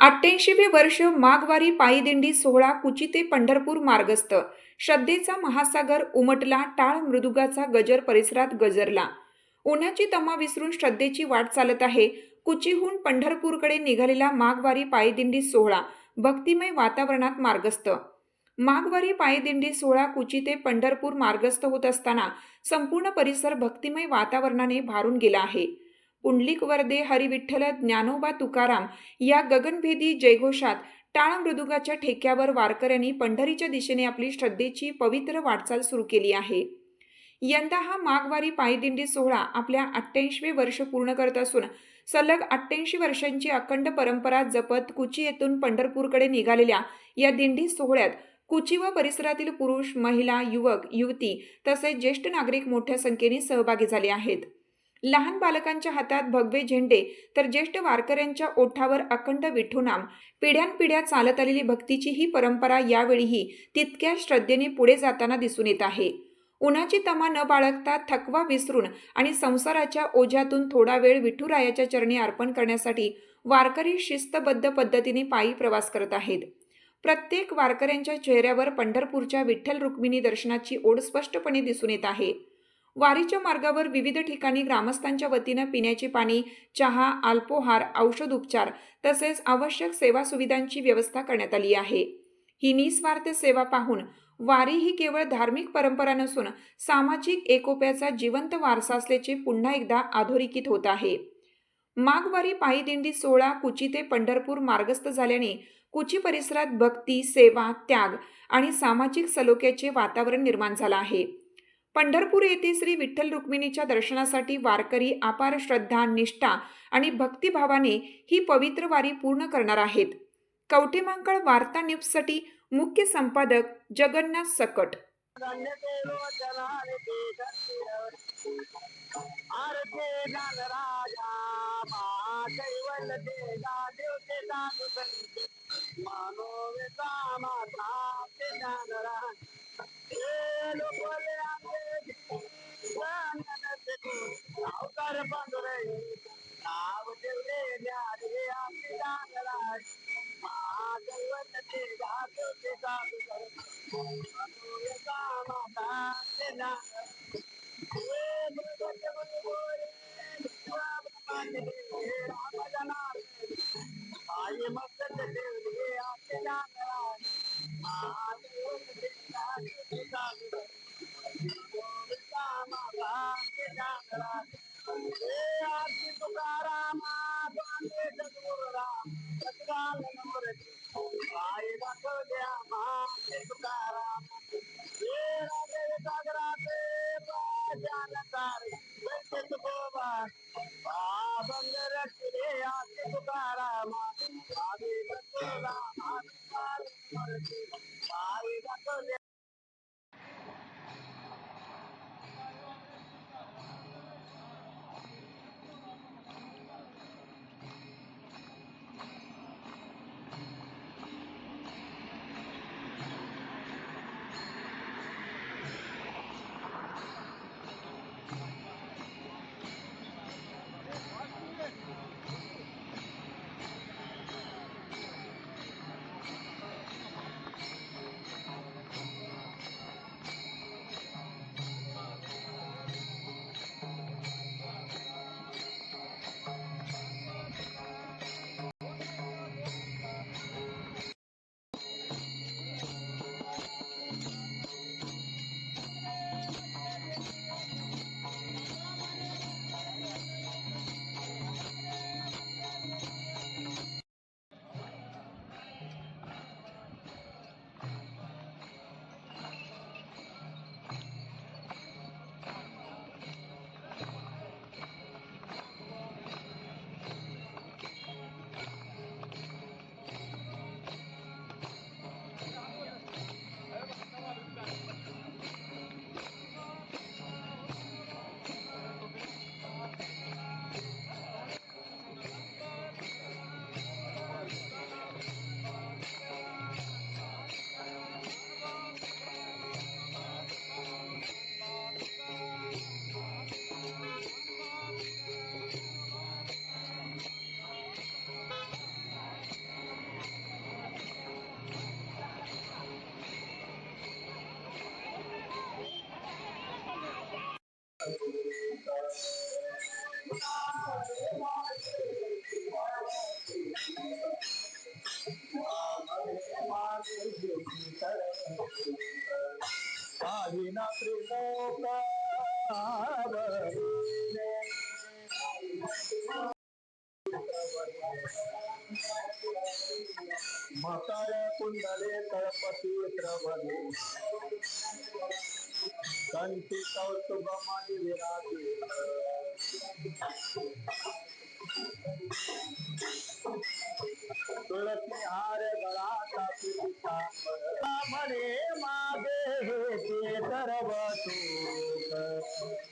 88वे वर्ष माघवारी पायी दिंडी सोहळा कुची ते पंढरपूर मार्गस्थ. श्रद्धेचा महासागर उमटला, टाळ मृदुगाचा गजर परिसरात गजरला. उन्हाची तमा विसरून श्रद्धेची वाट चालत आहे. कुचीहून पंढरपूरकडे निघालेला माघवारी पायी दिंडी सोहळा भक्तिमय वातावरणात मार्गस्थ. माघवारी पायी दिंडी सोहळा कुची ते पंढरपूर मार्गस्थ होत असताना संपूर्ण परिसर भक्तिमय वातावरणाने भारून गेला आहे. पुंडलिक वरदे हरिविठ्ठल ज्ञानोबा तुकाराम या गगनभेदी जयघोषात टाळ मृदुगाच्या ठेक्यावर वारकऱ्यांनी पंढरीच्या दिशेने आपली श्रद्धेची पवित्र वाटचाल सुरू केली आहे. यंदा हा माघवारी पायीदिंडी सोहळा आपल्या 88वे वर्ष पूर्ण करत असून सलग 88 वर्षांची अखंड परंपरा जपत कुची येथून पंढरपूरकडे निघालेल्या या दिंडी सोहळ्यात कुची व परिसरातील पुरुष, महिला, युवक, युवती तसेच ज्येष्ठ नागरिक मोठ्या संख्येने सहभागी झाले आहेत. लहान बालकांच्या हातात भगवे झेंडे तर ज्येष्ठ वारकऱ्यांच्या ओठावर अखंड विठुनाम. पिढ्यानपिढ्या चालत आलेली भक्तीची ही परंपरा यावेळीही तितक्या श्रद्धेने पुढे जाताना दिसून येत आहे. उन्हाची तमा न बाळगता, थकवा विसरून आणि संसाराच्या ओझ्यातून थोडा वेळ विठुरायाच्या चरणी अर्पण करण्यासाठी वारकरी शिस्तबद्ध पद्धतीने पायी प्रवास करत आहेत. प्रत्येक वारकऱ्यांच्या चेहऱ्यावर पंढरपूरच्या विठ्ठल रुक्मिणी दर्शनाची ओढ स्पष्टपणे दिसून येत आहे. वारीच्या मार्गावर विविध ठिकाणी ग्रामस्थांच्या वतीनं पिण्याचे पाणी, चहा, अल्पोहार, औषध उपचार तसेच आवश्यक सेवा सुविधांची व्यवस्था करण्यात आली आहे. ही निस्वार्थ सेवा पाहून वारी ही केवळ धार्मिक परंपरा नसून सामाजिक एकोप्याचा जिवंत वारसा असल्याचे पुन्हा एकदा अधोरेखित होत आहे. माघवारी पायी दिंडी सोहळा कुची ते पंढरपूर मार्गस्थ झाल्याने कुची परिसरात भक्ती, सेवा, त्याग आणि सामाजिक सलोख्याचे वातावरण निर्माण झालं आहे. पंढरपूर येथे श्री विठ्ठल रुक्मिणीच्या दर्शनासाठी वारकरी अपार श्रद्धा, निष्ठा आणि भक्तिभावाने ही पवित्र वारी पूर्ण करणार आहेत. कवठेमहांकाळ वार्ता न्यूजसाठी मुख्य संपादक जगन्नाथ सकट. विना त्रिलोक मकर कुंडले तळपती श्रवणे कंठी कौस्तुभमणि विराजित तुळसी हार गळाचा पितांबर म्हणे मागे हे ते सर्व सुख